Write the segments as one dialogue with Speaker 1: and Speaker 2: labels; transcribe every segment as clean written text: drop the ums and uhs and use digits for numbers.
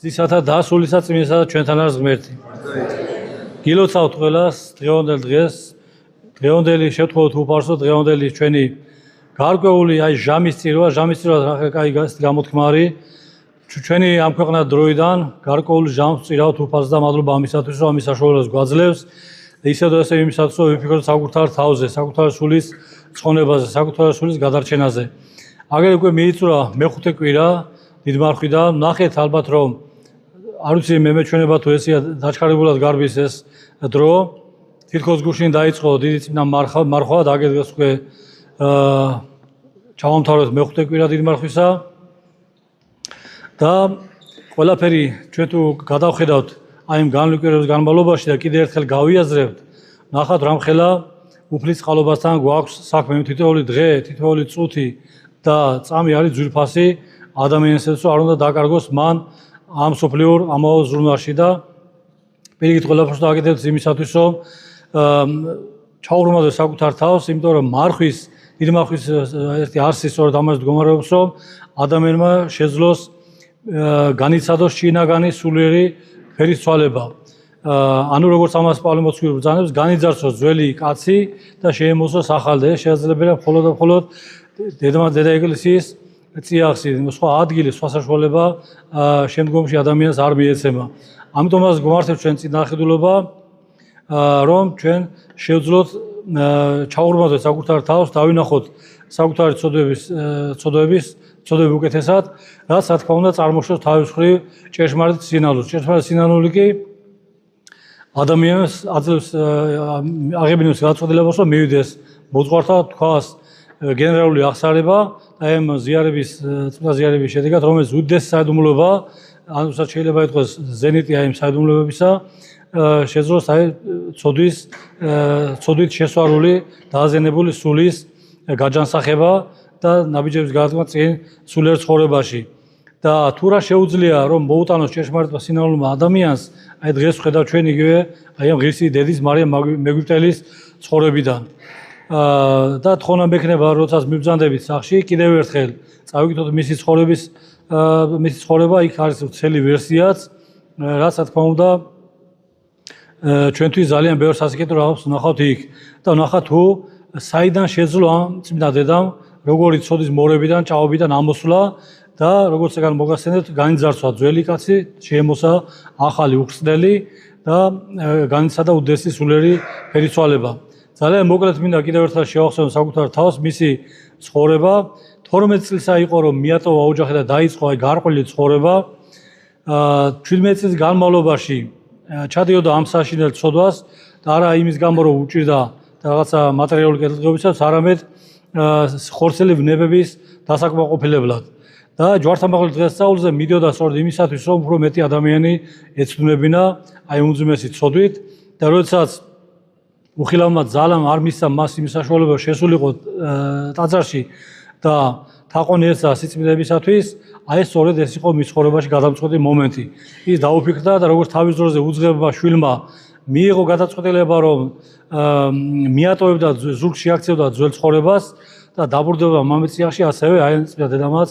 Speaker 1: ძისათა დასულისა წმინდისა ჩვენთან არის ღმერთი. გილოცავთ ყველას დღევანდელ დღეს, დღევანდელი შევთხოვოთ უფარსო, დღევანდელი ჩვენი გარკვეული აი ჟამის წირვა რა კაი გამოთქმა არის. ჩვენი ამ ქვეყნად დროიდან გარკვეული ჟამს წირავთ უფალს და მადლობა ამისათვის, რომ ამის საშუალებას გვაძლევს. ისევ და ისევ იმისათვის, რომ ვიფიქროთ საკუთარ თავზე, საკუთარ სულის ცხონებაზე, საკუთარ სულის გადარჩენაზე. აგერ უკვე მიიწურა მეხუთე კვირა დიდ მარხვიდან, ნახეთ ალბათ რომ არ ვიცი მე მეჩვენება თუ ესია დაჩქარებულად გარბის ეს დრო. თითქოს გუშინ დაიწყო დიდი წინა მარხვა და აგერ დღეს უკვე ჩავამთავრეთ მეხუთე კვირა დიდ მარხვისა. და ყველაფერი ჩვენ თუ გადავხედავთ აი ამ განვლიკერების განმავლობაში და კიდევ ერთხელ გავიაზრებთ, ნახავთ რამხელა უფლის წყალობასთან გვაქვს საქმე, თითოეული დღე, თითოეული წუთი და წამი არის ძვირფასი ადამიანისთვის, რომ არ უნდა დაკარგოს მან ამ სოფლიურ ამაო ზრუნვაში და პირიქით ყველაფერს დააკეთებთ იმისათვის, რომ ჩაუღრმავდეს საკუთარ თავს, იმიტომ რომ მარხვის, დიდი მარხვის ერთი არსი სწორედ ამას მდგომარეობს, რომ ადამიანმა შეძლოს განიცადოს შინაგანი სულიერი ფერის ცვალება. ანუ როგორც ამას პავლე მოციქული ბრძანებს, განიძარცოს ძველი კაცი და შეემოსოს ახალი. შესაძლებელია მხოლოდ და მხოლოდ დედა ეკლესიის წიაღსი, სხვა ადგილი, სხვა საშუალება შემდგომში ადამიანს არ მიეცემა. ამიტომაც გვმართებს ჩვენ წინააღმდეგობა, რომ ჩვენ შევძლოთ ჩაუღრმავდეთ საკუთარ თავს, დავინახოთ საკუთარი ცოდვები უკეთესად, რაც რა თქმა უნდა წარმოშოს თავის მხრივ ჭეშმარიტ სინანულს. ჭეშმარიტ სინანული კი ადამიანს აძლევს აღებინებს გაწოდებას, რომ მივიდეს მოძღვართა თქვას გენერალური აღსარება და ამ წმინდა ზიარების შედეგად, რომელიც უდიდეს საიდუმლოება, ანუ შეიძლება ითქვას ზენიტი აი ამ საიდუმლოებისა, შეძლოს აი ცოდვით შესვარული, დააზიანებული სულის გაჯანსაღება და ნაბიჯების გადადგმა წინ სულიერ ცხოვრებაში. და თუ რა შეუძლია რომ მოუტანოს ჭეშმარიტმა სინანულმა ადამიანს, აი დღეს ვხედავ ჩვენ იგივე აი ამ ღირსი დედის მარიამ მეგვიპტელის ცხოვრებიდან. და თხოვნა მექნება, როდესაც მიბრძანდებით სახში, კიდევ ერთხელ წავიკითხოთ მისი ცხოვრება, იქ არის ცელი ვერსიაც, რაც რა თქმა უნდა ჩვენთვის ძალიან ბევრ სასიკეთო რაღაცს ვნახავთ იქ. და ვნახავთ თუ საიდან შეძლო ამ წმინდა დედამ როგორი ცოდის მორებიდან, ჭაობიდან ამოსვლა და როგორც ეგან მოგახსენებთ, განიძარცვა ძველი კაცი, შეემოსა ახალი უხრწნელი და განიცადა უდესი სულიერი ფერიცვალება. ძალიან მოკლედ მინდა კიდევ ერთხელ შევახსენო საკუთარ თავს, მისი ცხოვრება 12 წელსა იყო რომ მიატოვა ოჯახი და დაიწყო აი გარკვეული ცხოვრება. 17 წლის განმავლობაში ჩადიოდა ამ საშინელ ცოდვას და არა იმის გამო რომ უჭირდა რაღაცა მატერიალური კეთილდღეობისას, არამედ ხორცელი ვნებების დასაკმაყოფილებლად. და ჯვართამაღლით დღესასწაულზე მიდიოდა სწორედ იმისათვის, რომ უფრო მეტი ადამიანი ეცნობინა აი უმძიმესი ცოდვით და როდესაც უხილავმა ძალამ არ მისცა მას იმის საშუალება შესულიყო ტაძარში და თაყვანი ეცა სიწმინდებისათვის, აი სწორედ ეს იყო მის ცხოვრებაში გადამწყვეტი მომენტი. ის დაუფიქრდა და როგორც თავის დროზე უძღებმა შვილმა მიიღო გადაწყვეტილება, რომ მიატოვებდა ზურგში აქცევდა ძველ ცხოვრებას და დაბრუნდება მამიწიაში, ასევე აი წმინდა დედამაც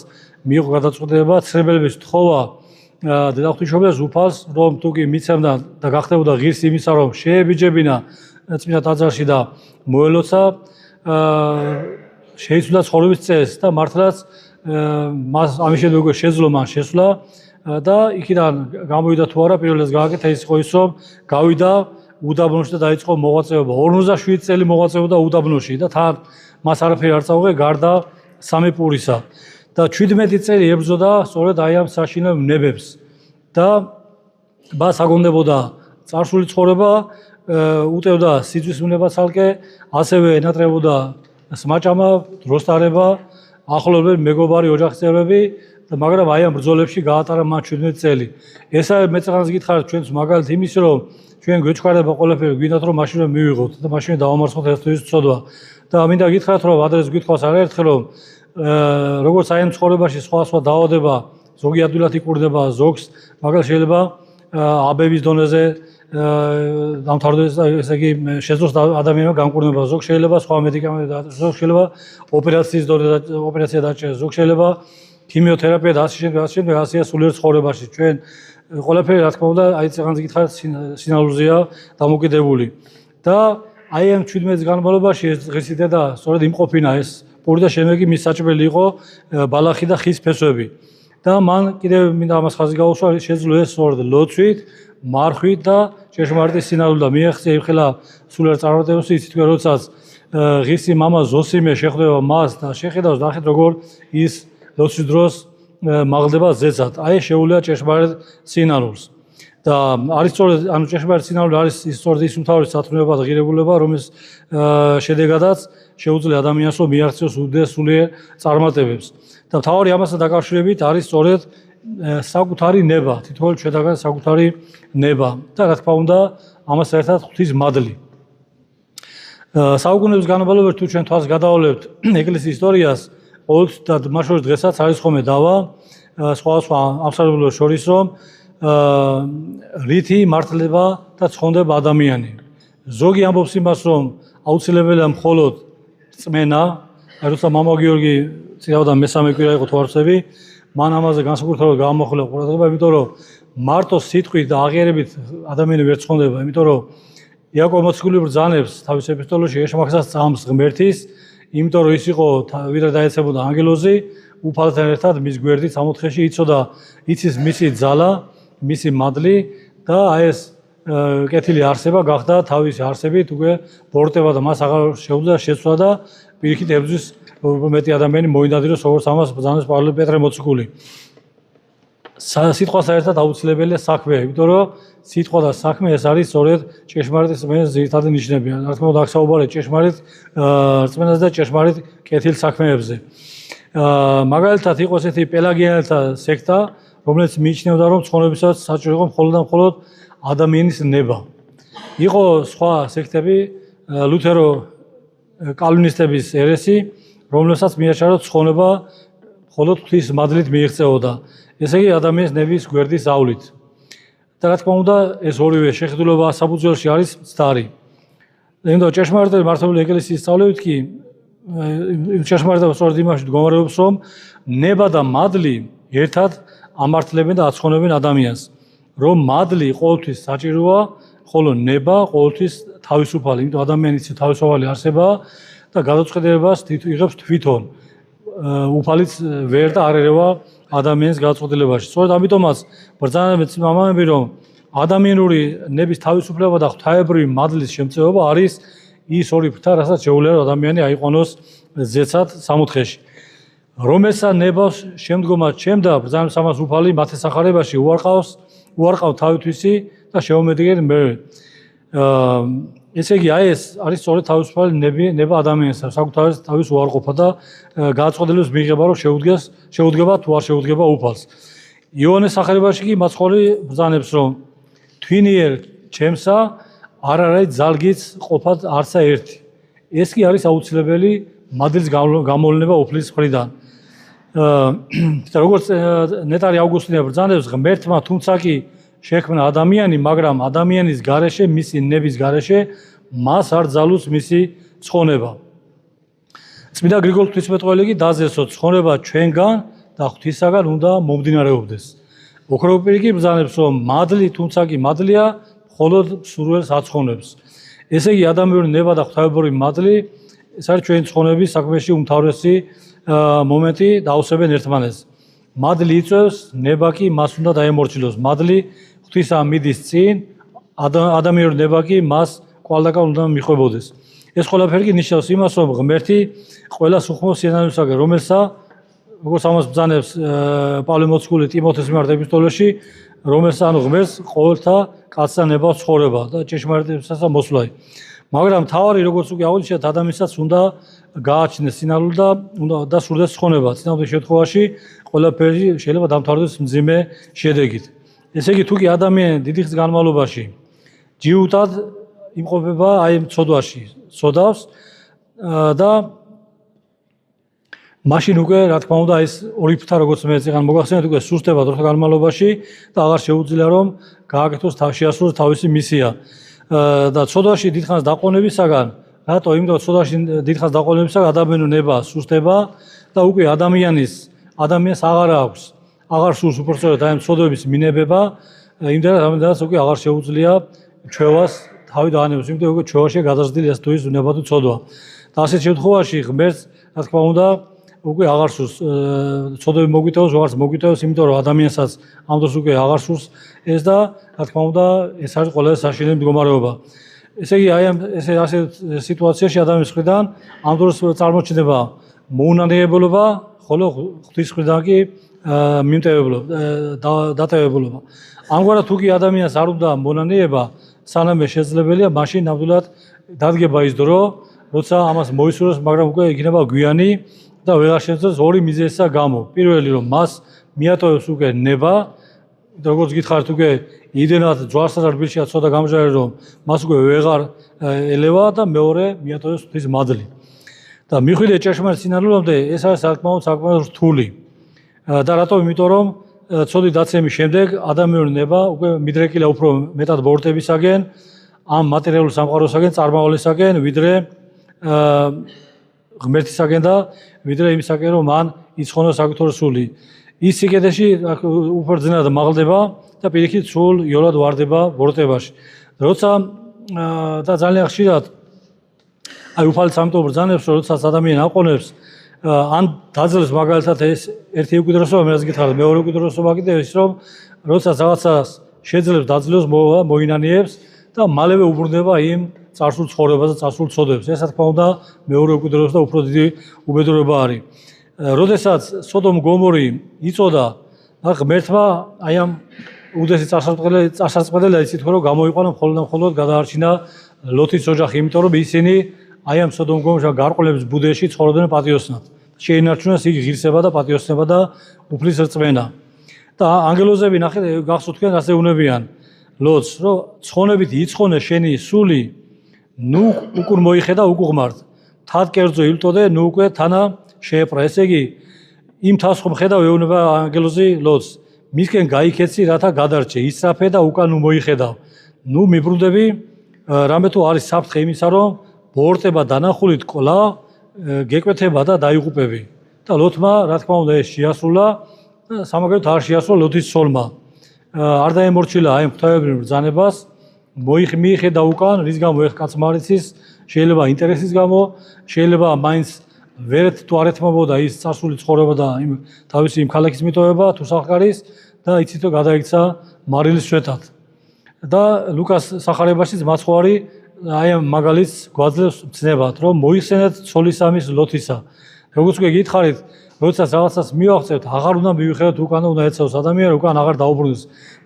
Speaker 1: მიიღო გადაწყვეტილება ცრებელების თხოვა დედა ღვთისმშობელს უფალს, რომ თუ კი მიცემდა და გახდებოდა ღირსი იმისა, რომ შეებიჯებინა წმინდა ტაძარში და მოელოცა, შეიცვლა ცხოვრების წესს და მართლაც მას ამის შემდეგ შეძლო მან შესვლა და იქიდან გამოვიდა თუ არა, პირველად გააკეთა ის იყო ის, რომ გავიდა უდაბნოში და დაიწყო მოღვაწეობა. 57 წელი მოღვაწეობდა უდაბნოში და თან მას არაფერი არ წაუღე გარდა 3 პურისა. და 17 წელი ებრძოდა სწორედ აი ამ საშინელ ვნებებს და მას აგონდებოდა წარსული ცხოვრება, უტევდა სიძვის უნება ცალკე, ასევე ენატრებოდა სმაჭამა, დროსტარება, ახლობლები, მეგობარი, ოჯახის წევრები, მაგრამ აი ამ ბრძოლებში გაატარა მან 17 წელი. ესა მეწეღანს გითხარით ჩვენს მაგალითად იმის, რომ ჩვენ გვეჩქარება ყველაფერი, გვინდათ რომ მაშინ რომ მივიღოთ და მაშინ დავამარცხოთ ეს თუ ის ცოდვა. და მინდა გითხრათ, რომ ადრეს გითხოვს არაერთხელ, რომ როგორც აი ამ ცხოვრებაში სხვა დაავადება ზოგი ადვილად იკურდება ზოგს, მაგრამ შეიძლება აბების დონეზე დამთავრდეს, ესე იგი შეძლოს ადამიანმა განკურნება, ზოგ შეიძლება სხვა მედიკამენტი, ზოგ შეიძლება ოპერაცია დაჭერა, ზოგ შეიძლება ქიმიოთერაპია და ასეა სულიერ ცხოვრებაში. ჩვენ ყველაფერი რა თქმა უნდა, აი წეგანზე გითხარით სინალუზია დამოკიდებული. და აი ამ 17 განმავლობაში ეს ღირსი დედა სწორედ იმყოფინა ეს პური და შემდეგი მის საჭმელი იყო ბალახი და ხის ფესვები. და მან კიდევ მინდა ამას ხაზი გაუსვა, შეძლო ეს სწორედ ლოცვით, მარხვით და ჭეშმარიტი სინალული და მიაღწია იმხელა სულიერ წარმატებებს იცით თქვენ როდესაც ღირსი მამა ზოსიმე შეხვდება მას და შეხედავს ნახეთ როგორ ის ლოცვის დროს მაღლდება ზეცად. აი შეუძლია ჭეშმარიტ სინალულს. და არის სწორედ ანუ ჭეშმარიტ სინალული არის ის სწორედ ის უმთავრესი სათნოება და ღირებულება, რომლის შედეგადაც შეუძლია ადამიანს რომ მიაღწიოს სულიერ წარმატებებს. და მთავარი ამასთან დაკავშირებით არის სწორედ საკუთარი ნება, თითოეულ ჩვენთაგან საკუთარი ნება და რა თქმა უნდა ამას ერთად ღვთის მადლი. საუკუნეების განმავლობაში თუ ჩვენ თვალს გადავავლებთ ეკლესიის ისტორიას, ყოველთვის და მათ შორის დღესაც არის ხოლმე დავა სხვადასხვა ამსარებლებს შორის, რომ რითი მართლება და ცხონდება ადამიანი. ზოგი ამბობს იმას, რომ აუცილებელია მხოლოდ რწმენა, როცა მამა გიორგი წირავდა მესამე კვირა იყო თუ არ ვცდები, მან ამაზე განსაკუთრებულად გამოახვილა ყურადღება, იმიტომ რომ მარტო სიტყვით და აღიარებით ადამიანი ვერ ცხონდება, იმიტომ რომ იაკობ მოციქული ბრძანებს თავის ეპისტოლეში ეშმაკსაც წამს ღმერთის, იმიტომ რომ ის იყო ვიდრე დაეცებოდა ანგელოზი, უფალთან ერთად მის გვერდით სამოთხეში იცოდა იცის მისი ძალა, მისი მადლი და აი ეს კეთილი არსება გახდა თავისი არსებით უკვე ბორტება და მას აღარ შეუძლია შეცვლა და პირიქით ებრძვის მეტი ადამიანი მოინდადიროს როგორც ამას ბრძანებს პავლე პეტრე მოციქული. სიტყვასთან ერთად აუცილებელია საქმე, იმიტომ რომ სიტყვა და საქმე ეს არის სწორედ ჭეშმარიტ რწმენის ძირითადი ნიშნები. რა თქმა უნდა, აქ საუბარია ჭეშმარიტ რწმენაზე და ჭეშმარიტ კეთილ საქმეებზე. მაგალითად იყო ესეთი პელაგიანელთა სექტა, რომელიც მიიჩნეოდა, რომ ცხონებისას საჭირო იყო მხოლოდ და მხოლოდ ადამიანის ნება. იყო სხვა სექტები, ლუთერო კალვინისტების ერესი, რომლებსაც მიაჩნია, რომ ცხონება მხოლოდ ღვთის მადლით მიიღწეოდა. ესე იგი ადამიანის ნების გვერდის ავლით. და რა თქმა უნდა, ეს ორივე შეხედულება საფუძველში არის მცდარი. იმიტომ ჭეშმარიტი მართლმადიდებელი ეკლესიის სწავლებით კი ჭეშმარიტება სწორედ იმაში მდგომარეობს, რომ ნება და მადლი ერთად ამართლებენ და აცხონებენ ადამიანს. რომ მადლი ყოველთვის საჭიროა, ხოლო ნება ყოველთვის თავისუფალი, იმიტომ ადამიანის თავისუფალი არსებაა და გადაწყვეტილებას იღებს თვითონ. უფალიც ვერ და არ ერევა ადამიანის გადაწყვეტილებაში. სწორედ ამიტომაც ბრძანებენ მამამები, რომ ადამიანური ნების თავისუფლება და ღვთაებრივი მადლის შემწეობა არის ის ორი ფრთა, რასაც შეუძლია ადამიანი აიყვანოს ზეცად სამოთხეში. რომელსა ნებას შემდგომად შემდა ბრძანებს ამას უფალი მათეს სახარებაში უარყავ თავითვისი და შეუმედგეთ მე. ესე იგი აი ეს არის სწორედ თავისუფალი ნება ადამიანს, საკუთარ თავის უარყოფა და გადაწყვეტილების მიღება, რომ შეუდგება თუ არ შეუდგება უფალს. იოანეს სახარებაში კი მაცხოვრი ბრძანებს, რომ თვინიერ ჩემსა არ არის ძალგიც ყოფა არცა ერთი. ეს კი არის აუცილებელი მადლის გამოვლენა უფლის მხრიდან. როგორც ნეტარი ავგუსტინე ბრძანებს, ღმერთმა თუმცა კი შექმნა ადამიანი, მაგრამ ადამიანის გარეშე, მისი ნების გარეშე მას არ ძალუს მისი ცხონება. წმინდა გრიგოლ ღვთისმეტყველი კი დაზესო ცხონება ჩვენგან და ღვთისაგან უნდა მომდინარეობდეს. ოქროვ პირი კი ბრძანებს, რომ მადლი თუმცა კი მადლია, მხოლოდ სურვილს აცხონებს. ესე იგი ადამიანური ნება და ღვთაებრივი მადლი ეს არის ჩვენი ცხონების საქმეში უმთავრესი მომენტი და ავსებენ ერთმანეთს. მადლი იწევს, ნება კი მას უნდა დაემორჩილოს. მადლი ღვთისა მიდის წინ, ადამიანური ნება კი მას კვალდაკვალ უნდა მიხვებოდეს. ეს ყველაფერი კი ნიშნავს იმას, რომ ღმერთი ყველას უხმობს სინანულისაგან, რომელსა როგორც ამას ბრძანებს პავლე მოციქული ტიმოთეს მიმართ ეპისტოლეში, რომელსა ანუ ღმერთს ყოველთა კაცსა ნება ცხოვრება და ჭეშმარიტებისა მოსვლა. მაგრამ თავარი როგორც უკვე აღნიშნეთ, ადამიანსაც უნდა გააჩნდეს სინანული და სურდეს ცხონება. წინააღმდეგ შემთხვევაში ყველაფერი შეიძლება დამთავრდეს მძიმე შედეგით. ესე იგი, თუ კი ადამიანი დიდი ხნის განმავლობაში ჯიუტად იმყოფება აი ცოდვაში, ცოდავს და მაშინ უკვე რა თქმა უნდა ეს ორი ფრთა როგორც მე წეგან მოგახსენეთ უკვე სუსტება დროთა განმავლობაში და აღარ შეუძლია რომ გააკეთოს შეასრულოს თავისი მისია. და ცოდვაში დიდხანს დაყოვნებისაგან, რატო? იმიტომ რომ ცოდვაში დიდხანს დაყოვნებისაგან ადამიანური ნება სუსტება და უკვე ადამიანის ადამიანს აღარ სურს უბრალოდ აი ცოდვების მინებება, იმდენად რამდენადაც უკვე აღარ შეუძლია ჩვევას თავი დაანებოს, იმიტომ უკვე ჩვევაში გადაზრდილი ეს თუ ის უნებათო ცოდვა. და ასეთ შემთხვევაში ღმერთს, რა თქმა უნდა, უკვე აღარ სურს ცოდვები მოგვიტევოს, ვარც მოგვიტევოს, იმიტომ რომ ადამიანსაც ამ დროს უკვე აღარ სურს ეს და რა თქმა უნდა, ეს არის ყველაზე საშინელი მდგომარეობა. ესე იგი, აი ამ ასეთ სიტუაციაში ადამიანის მხრიდან ამ დროს წარმოჩნდება მოუნანიებობა, ხოლო ღვთის მხრიდან კი დატევებულობა. ამგვარად თუ კი ადამიანს არ უნდა მონანიება, სანამ შესაძლებელია, მაშინ ნამდვილად დადგება ის დრო, როცა ამას მოისურვოს, მაგრამ უკვე იქნება გვიანი და ვეღარ შეძლებს ორი მიზეზისა გამო. პირველი რომ მას მიატოვებს უკვე ნება, როგორც გითხარით უკვე იდენად ჯვარსა და რბილშია ცოტა გამჟღარი რომ მას უკვე ვეღარ ელევა და მეორე მიატოვებს ღვთის მადლი. და მიხვიდე ჭეშმარიტ სინანულამდე ეს არის საკმაოდ რთული. და რატომ? იმიტომ რომ ცოდი დაცემის შემდეგ ადამიანური ნება უკვე მიდრეკილა უფრო მეტად ბოროტებისაგენ, ამ მატერიალურ სამყაროსაგენ, წარმავალისაგენ, ვიდრე ღმერთისაგენ და ვიდრე იმისაგენ, რომ მან იცხონოს საკუთარი სული. ის სიკეთეში უფრო ძნელად მაღლდება და პირიქით სულ იოლად ვარდება ბოროტებაში. როცა და ძალიან ხშირად აი უფალიც ამიტომ ბრძანებს, რომ როდესაც ადამიანი აყონებს ან დაძლევს მაგალითად ეს ერთი უკიდურესობა, მე რაც გითხარით, მეორე უკიდურესობა კიდევ ის, რომ როდესაც რაღაცას შეძლებს დაძლევს, მოინანიებს და მალევე უბრუნდება იმ წარსულ ცხოვრებას და წარსულ ცოდვებს. ეს რა თქმა უნდა მეორე უკიდურესობა და უფრო დიდი უბედურება არის. როდესაც სოდომ გომორი იწოდა, ღმერთმა აი ამ უდესი წარსაცმელი იცით რომ გამოიყვანა მხოლოდ გადაარჩინა ლოთის ოჯახი, იმიტომ რომ ისინი აი ამ სოდომ გომორში გარყვნილების ბუდეში ცხოვრობდნენ პატიოსნად. შეინარჩუნეს იგი ღირსება და პატიოსნება და უფლის რწმენა. და ანგელოზები ნახეთ, გახსოვთ თქვენ ასე უნებიან ლოთს, რომ ცხონებით იცხონე შენი სული, ნუ უკურ მოიხედა უკუღმართ. თად კერძო ილტოდე, ნუ უკვე თანა შეეპრა. ესე იგი, იმ თავს ხომ ხედავ ეუბნება ანგელოზი ლოთს, მისკენ გაიქეცი, რათა გადარჩე, ისრაფე და უკან ნუ მოიხედავ. ნუ მიბრუნდები, რამე თუ არის საფრთხე იმისა, რომ ბოროტება დანახულით ყოლა, გეკვეთება და დაიღუპები. და ლოთმა, რა თქმა უნდა, ეს შეასრულა, სამაგეროდ არ შეასრულა ლოთის ცოლმა. არ დაემორჩილა აი ღვთაებრივ ბრძანებას, მიიხედა უკან, რის გამო ეხ კაც მარიცის, შეიძლება ინტერესის გამო, შეიძლება მაინც ვერეთ თუ არ ეთმობოდა ის წარსული ცხოვრება და იმ თავისი იმ ქალაქის მიტოვება თუ სახკარის და იცით რომ გადაიქცა მარილის შვეთად. და ლუკას სახარებაშიც მაცხოვარი აი ამ მაგალითს გვაძლევს ცნებად, რომ მოიხსენეთ ცოლისამის ლოთისა. როგორც უკვე გითხარით, როდესაც რაღაცას მივახცევთ, აღარ უნდა მივიხედოთ უკან, უნდა ეცევს ადამიანი, უკან აღარ დაუბრუნდეს.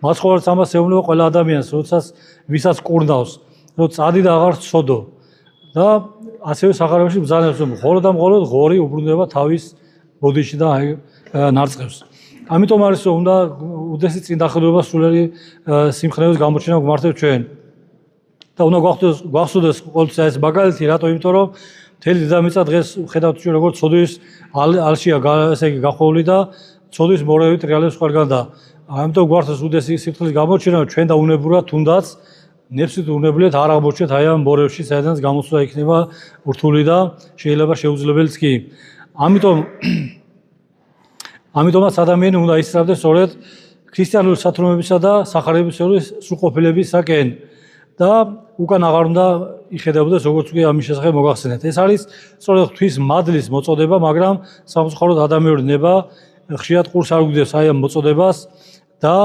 Speaker 1: მაცხოვარიც ამას ეუბნება ყველა ადამიანს, როდესაც ვისაც კურნავს, რომ წადი და აღარ ცოდო. და ასევე სახარებაში ბრძანებს, რომ მხოლოდ ღორი უბრუნდება თავის ბოდიში და აი ნარწყევს. ამიტომ არის რომ უნდა უდესი წინდახედულობა სულიერი სიმხნევის გამოჩენა გვმართებს ჩვენ. და უნდა გვახსოვდეს ყოველთვის ეს მაგალითი, რატო? იმიტომ რომ მთელი დედამიწა დღეს ხედავთ ჩვენ როგორც ცოდვის ალშია, ესე იგი გახოვული და ცოდვის მორევით რეალებს ყველგან და ამიტომ გვართოს უდესი სიფხლის გამოჩენა, ჩვენ და უნებურად თუნდაც ნებსით უნებლიეთ არ აღმოჩნდეთ აი ამ მორევში, საიდანაც გამოსვლა იქნება რთული და შეიძლება შეუძლებელიც კი. ამიტომაც ადამიანი უნდა ისწრაფდეს სწორედ ქრისტიანული სათრომებისა და სახარებისეული სრულყოფილებისაკენ და უკან აღარ უნდა იხედებოდეს, როგორც უკვე ამის შესახებ მოგახსენეთ. ეს არის სწორედ ღვთის მადლის მოწოდება, მაგრამ სამწუხაროდ ადამიანური ნება ხშირად ყურს არ უგდებს აი ამ მოწოდებას და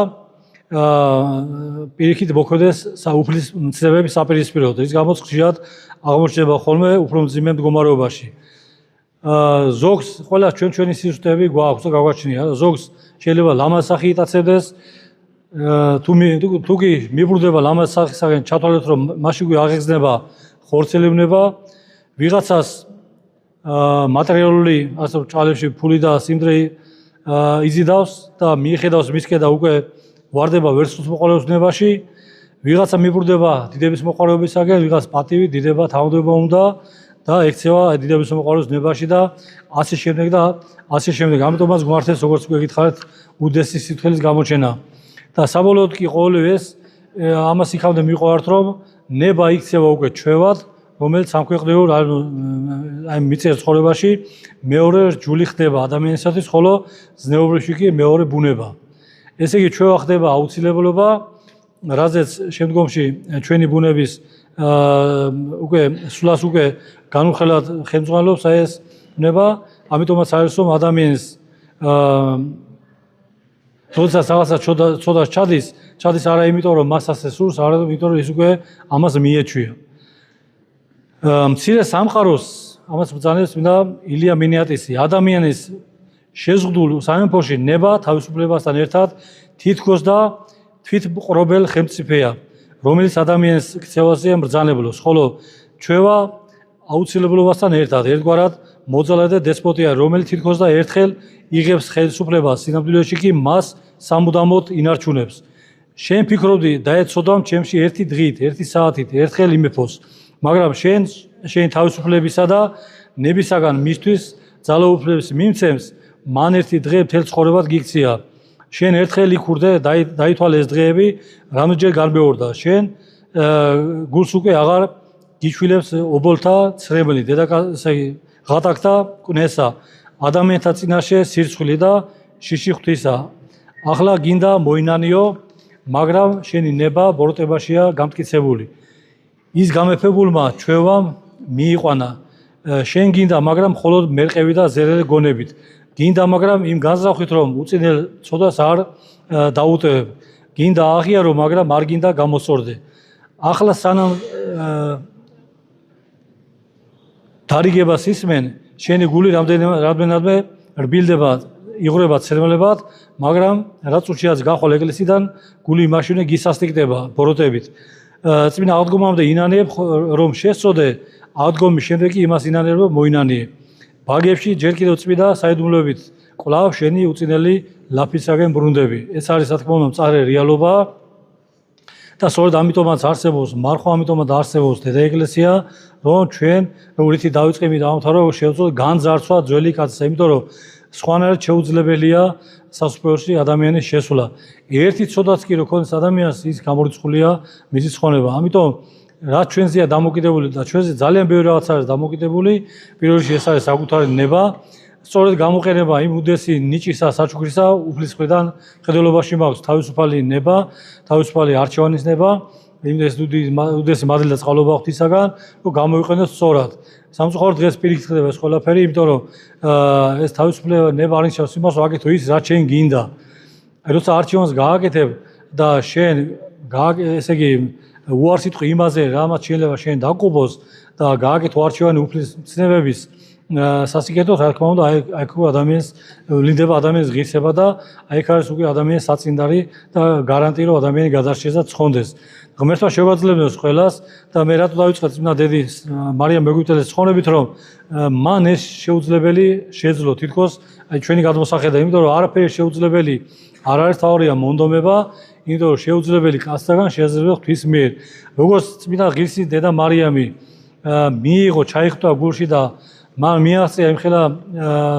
Speaker 1: პირიქით მოქმედეს უფლის მცდელობების საპირისპიროდ. ის გამოც ხშირად აღმოჩნდება ხოლმე უფრო მძიმე მდგომარეობაში. ზოგს ყველა ჩვენი სიზუსტეები გვაქვს და გაგვაჩნია. ზოგს შეიძლება ლამაზსახი იტაცებდეს, თუ კი მიბრუნდება ლამაზსახისაგან ჩათვალეთ, რომ მაშინ გი აღეგზნება ხორცელებნება, ვიღაცას მატერიალური ასე ჭალებში ფული და სიმდრე იზიდავს და მიიხედავს მისკენ და უკვე ვარდება ვერცხლის მოყოლებებაში, ვიღაცა მიბრუნდება დიდების მოყოლებებისაგან, ვიღაც პატივი, დიდება, თავმდაბლობა უნდა და ექცევა დიდების მოყოლების ნებაში და ასე შემდეგ და ასე შემდეგ. ამიტომაც გვმართებს, როგორც უკვე გითხარით, უდესი სიფხლის გამოჩენა. და საბოლოოდ კი ყოველივე ეს ამას იქამდე მიყვართ, რომ ნება იქცევა უკვე ჩვევად რომელიც სამქვეყნიურ აი მიწერ ცხოვრებაში მეორე რჯული ხდება ადამიანისათვის, ხოლო ზნეობრივში კი მეორე ბუნება. ესე იგი ჩვენ ხდება აუცილებლობა, რაზეც შემდგომში ჩვენი ბუნების უკვე სულას უკვე განუხელად ხელმძღვანელობს აი ეს ბუნება, ამიტომაც არის რომ ადამიანს როდესაც რაღაცა ცოტა ჩადის არა იმიტომ რომ მას ასე სურს, არამედ იმიტომ რომ ის უკვე ამას მიეჩვია. მცირე სამყაროს ამას ბრძანებს წმინდა ილია მინიატისი. ადამიანის შეზღუდულ სამეფოში ნება თავისუფლებასთან ერთად თითქოს და თვითმყრობელ ხელმწიფეა, რომელიც ადამიანის ქცევაზე მბრძანებლობს, ხოლო ჩვევა აუცილებლობასთან ერთად ერთგვარად მოძალადე და დესპოტია, რომელიც თითქოს და ერთხელ იღებს ხელისუფლებას, სინამდვილეში კი მას სამუდამოდ ინარჩუნებს. შენ ფიქრობდი დაეცოდამ ჩემში ერთი დღით, ერთი საათით, ერთხელ იმეფოს, მაგრამ შენ თავისუფლებისა და ნებისაგან მისთვის ძალაუფლების მიმცემს, მან ერთი დღე მთელ ცხოვრებად გიქცია. შენ ერთხელ იქურდე, დაითვალე ეს დღეები, რამდენჯერ განმეორდა. შენ გულს უკვე აღარ გიჩვილებს ობოლთა ცრემლი, ღატაკთა კვნესა, ადამიანთა წინაშე სირცხვილი და შიში ღვთისა. ახლა გინდა მოინანიო, მაგრამ შენი ნება ბოროტებაშია გამტკიცებული. ის გამეფებულმა ჩვევამ მიიყვანა. შენ გინდა, მაგრამ მხოლოდ მერყევი და ზერელი გონებით. გინდა, მაგრამ იმ განზრახვით, რომ უწინელ ცოდას არ დაუტევებ. გინდა აღიარო, მაგრამ არ გინდა გამოსწორდე. ახლა სანამ დარიგებას ისმენ, შენი გული რამდენადმე რბილდება, იღვრება ცერმელებად, მაგრამ რაც უჩიაც გახვალ ეკლესიიდან, გული მაშინვე გისასტიკდება ბოროტებით. წმინდა აღდგომამდე ინანიებ, რომ შესწოდე, აღდგომის შემდეგ კი იმას ინანიებ, რომ მოინანიე. ბაგებში ჯერ კიდევ წმინდა საიდუმლოებით კვლავ შენი უწინელი ლაფისაგენ ბრუნდები. ეს არის რა თქმა უნდა მწარე რეალობა და სწორედ ამიტომაც არსებობს მარხვა, ამიტომაც არსებობს დედა ეკლესია, რომ ჩვენ რითი დავიწყებით დავამთავრო, შევძლოთ განძარცვა ძველი კაცისა, იმიტომ რომ სხვანაირად შეუძლებელია სასუფეველში ადამიანის შესვლა. ერთი ცოდაც კი რო ქონდეს ადამიანს, ის გამორიცხულია მისი ცხოვრება. ამიტომ რაც ჩვენზეა დამოკიდებული და ჩვენზე ძალიან ბევრი რაღაც არის დამოკიდებული, პირველ რიგში ეს არის საკუთარი ნება, სწორედ გამოყენება იმ უდესი ნიჭისა, საჩუქრისა უფლის მხრიდან ხედელობაში მაქვს თავისუფალი ნება, თავისუფალი არჩევანის ნება, იმდეს უდესი მადლი და წყალობა ღვთისაგან, რომ გამოიყენოს სწორად. სამწუხაროდ დღეს პირიქით ხდება ეს ყველაფერი, იმიტომ რომ ეს თავისუფლება ნება არ ნიშნავს იმას, რომ აკეთო ის, რაც შენ გინდა. როცა არჩევანს გააკეთებ და შენ ესე იგი უარ სიტყვი იმაზე, რამაც შეიძლება შენ დაგყობოს და გააკეთო არჩევანი უფლის მცნებების სასიკეთოდ, რა თქმა უნდა, აი იქ ადამიანს ვლინდება ადამიანის ღირსება და აი იქ არის უკვე ადამიანის საწინდარი და გარანტია, რომ ადამიანი გადარჩეს და ცხონდეს. ღმერთმა შევაძლებს ყველას და მე რატო დავიწყე წმინდა დედის მარიამ მეგვიტელეს ცხონებით, რომ მან ეს შეუძლებელი შეძლო თითქოს აი ჩვენი გადმოსახედა, იმიტომ რომ არაფერი შეუძლებელი არ არის, თავარია მონდომება, იმიტომ რომ შეუძლებელი კაცთაგან შეიძლება ღვთის მიერ. როგორც წმინდა ღირსი დედა მარიამი მიიღო, ჩაიხტვა გულში და მან მიაღწია იმხელა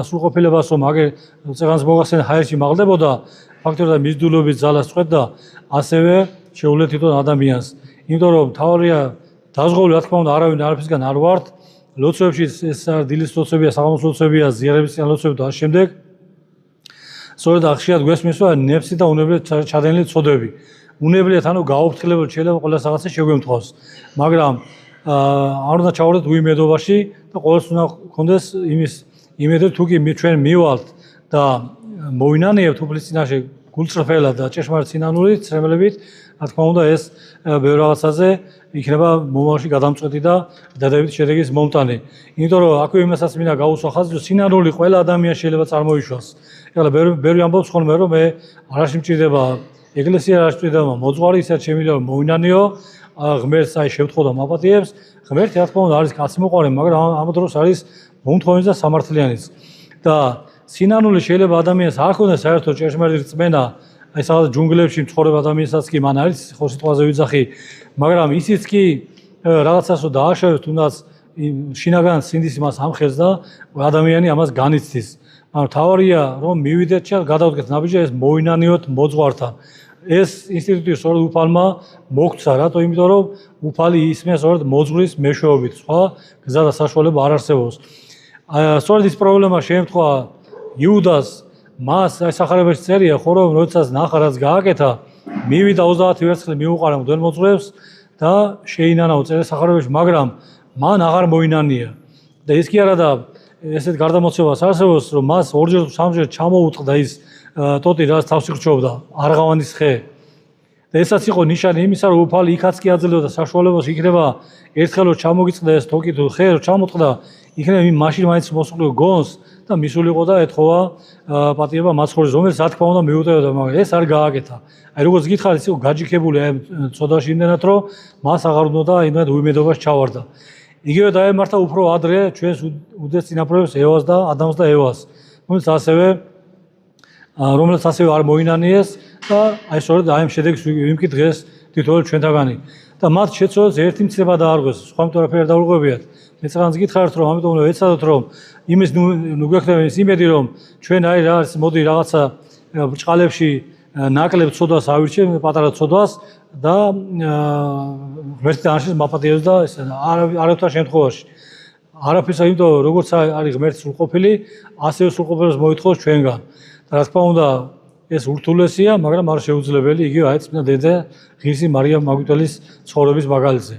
Speaker 1: სრულყოფილებას, რომ აგერ წეღანს მოგახსენე ჰაერში მაღლდებოდა, ფაქტორად მისდულობის ძალას წვეთდა, ასევე შეუძლია თვითონ ადამიანს. იმიტომ რომ თავარია დაზღვეული, რა თქმა უნდა, არავინ არაფრისგან არ ვართ. ლოცვებში ეს დილის ლოცვებია, საღამოს ლოცვებია, ზიარებისგან ლოცვები და ამ შემდეგ სწორედ ახშიათ გვესმის, რომ ნეფსი და უნებლიეთ ჩადენილი ცოდვები. უნებლიეთ, ანუ გაუფრთხილებული შეიძლება ყველას რაღაცა შეგვემთხვას, მაგრამ არ უნდა ჩავარდეთ უიმედობაში და ყოველს უნდა გქონდეს იმის იმედი, თუ კი ჩვენ მივალთ და მოვინანიებთ უფლის წინაშე გულწრფელად და ჭეშმარიტ სინანულით, ცრემლებით, რა თქმა უნდა, ეს ბევრ რაღაცაზე იქნება მომავალში გადამწყვეტი და დადებითი შედეგის მომტანი. იმიტომ რომ აქვე იმასაც მინდა გაუსვა ხაზი, რომ სინანული ყველა ადამიანს შეიძლება წარმოიშვას. ეხლა ბევრი ამბობს ხოლმე, რომ მე არაში მჭირდება ეკლესია, არაში მჭირდება მოძღვარი, ისაც შემიძლია რომ მოვინანიო, ღმერთს აი შევთხოვ და მაპატიებს. ღმერთი რა თქმა უნდა არის კაცმოყვარე, მაგრამ ამ დროს არის მომთხოვნის და სამართლიანის. და სინანული შეიძლება ადამიანს არ ქონდეს საერთოდ ჭეშმარიტ რწმენა, აი სადაც ჯუნგლებში მცხოვრებ ადამიანსაც კი მან არის ხო სიტყვაზე ვიძახი, მაგრამ ისიც კი რაღაცას რომ დააშავებს, თუნდაც შინაგან სინდის მას ამხელს და ადამიანი ამას განიცდის. მაგრამ თავარია რომ მივიდეთ და გადავდგეთ ნაბიჯზე, ეს მოვინანიოთ მოძღვართან. ეს ინსტიტუტი სწორედ უფალმა მოგცა, რატო? იმიტომ რომ უფალი ისმის სწორედ მოძღვრის მეშვეობით, სხვა გზა და საშუალება არ არსებობს. სწორედ ის პრობლემა შეემთხვა იუდას, მას აი სახარებაში წერია, ხო რომ როდესაც ნახა რაც გააკეთა, მივიდა 30 ვერცხლი მიუყარა მღვდელ მოძღვრებს და შეინანაო წერა სახარებაში, მაგრამ მან აღარ მოინანია. და ის კი არა და ესეთ გარდამოცებას არსებობს, რომ მას ორჯერ თუ სამჯერ ჩამოუტყდა ის ტოტი, რაც თავს ირჩობდა, არღავანის ხე. და ესაც იყო ნიშანი იმისა, რომ უფალი იქაც კი აძლევდა საშუალებას, იქნება ერთხელ რომ ჩამოგიწყდა ეს თოკი თუ ხე რომ ჩამოწყდა, იქნება მაშინ მაინც მოსულიო გონს და მისულიყო და ეთხოვა პატიება მაცხოვრის, რომელიც რა თქმა უნდა მიუტევდა, მაგრამ ეს არ გააკეთა. აი როგორც გითხარით, ის იყო გაჯიქებული აი წოდაში იმდენად, რომ მას აღარ უნდა იმდენად უიმედობაში ჩავარდა. იგივე დაემართა უფრო ადრე ჩვენს უდეს წინაპრებს ევას და ადამს და ევას, რომელიც ასევე არ მოინანიეს და აი სწორედ აი ამ შედეგს ვიმკით დღეს თითოეულ ჩვენთაგანი. და მათ შეცვალეს ერთი მცნება დაარღვეს, სხვა ამიტომ რაფერი არ დაურღვევიათ. მე წაღანს გითხარით, რომ ამიტომ უნდა ეცადოთ, რომ იმის ნუ გვექნება ის იმედი, რომ ჩვენ აი რა არის, მოდი რაღაცა ბრჭყალებში ნაკლებ ცოდვას ავირჩიე, პატარა ცოდვას და ღმერთი დანაშენს მაპატიებს და ეს არავითარ შემთხვევაში. არაფერს იმიტომ როგორც არის ღმერთი სრულყოფილი, ასევე სრულყოფილებას მოითხოვს ჩვენგან. და რა თქმა უნდა ეს ურთულესია, მაგრამ არ შეუძლებელი, იგივე აი წმინდა დედა ღირსი მარიამ მაგვიტელის ცხოვრების მაგალითზე.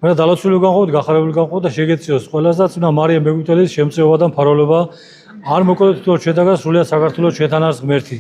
Speaker 1: მე დალოცული განყოფოთ, გახარებული განყოფოთ და შეგეციოს ყველას და წმინდა მარიამ მაგვიტელის შემწეობა და მფარველობა არ მოკლოთ თვითონ ჩვენთაგან, სრულიად საქართველოს ჩვენთან არის ღმერთი.